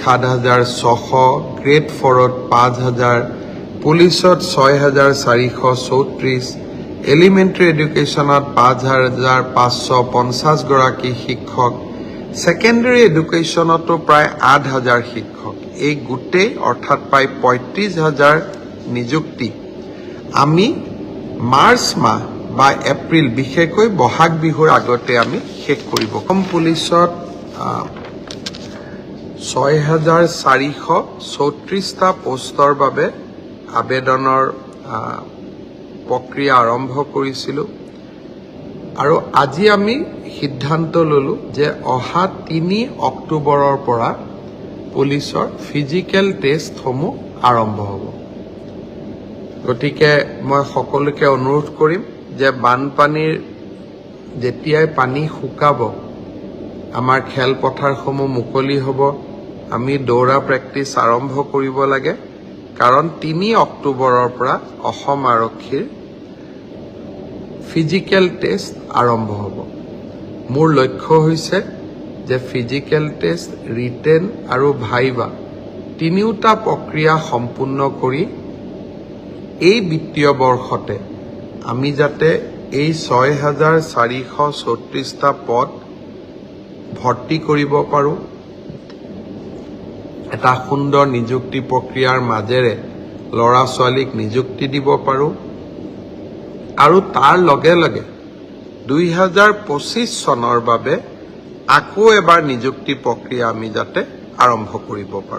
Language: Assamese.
7,600, গ্ৰেড 4ত 5,000, পুলিচত 6,434, এলিমেণ্টাৰী এডুকেশ্যনত 5,550 গৰাকী শিক্ষক, ছেকেণ্ডাৰী এডুকেশ্যনতো প্ৰায় 8,000 শিক্ষক, এই গোটেই অৰ্থাৎ প্ৰায় 35,000 নিযুক্তি আমি মাৰ্চ মাহ বা এপ্ৰিল, বিশেষকৈ বহাগ বিহুৰ আগতে আমি শেষ কৰিব। অসম পুলিচত 6,434টা পোষ্টৰ বাবে আবেদনৰ প্ৰক্ৰিয়া আৰম্ভ কৰিছিলোঁ আৰু আজি আমি সিদ্ধান্ত ললো যে অহা 3 অক্টোবৰৰ পৰা পুলিচৰ ফিজিকেল টেষ্টসমূহ আৰম্ভ হ'ব। গতিকে মই সকলোকে অনুৰোধ কৰিম যে বানপানীৰ যেতিয়াই পানী শুকাব, আমাৰ খেলপথাৰসমূহ মুকলি হ'ব, আমি দৌৰা প্ৰেক্টিছ আৰম্ভ কৰিব লাগে, কাৰণ 3 অক্টোবৰৰ পৰা অসম আৰক্ষীৰ ফিজিকেল টেষ্ট আৰম্ভ হ'ব। মোৰ লক্ষ্য হৈছে যে ফিজিকেল টেষ্ট, ৰিটেন আৰু ভাইভা তিনিওটা প্ৰক্ৰিয়া সম্পূৰ্ণ কৰি এই বিত্তীয় বৰ্ষতে আমি যাতে এই 6,434টা পদ ভৰ্তি কৰিব পাৰোঁ, এটা সুন্দৰ নিযুক্তি প্ৰক্ৰিয়াৰ মাজেৰে ল'ৰা ছোৱালীক নিযুক্তি দিব পাৰোঁ আৰু তাৰ লগে লগে 2025 চনৰ বাবে আকৌ এবাৰ নিযুক্তি প্ৰক্ৰিয়া আমি যাতে আৰম্ভ কৰিব পাৰোঁ।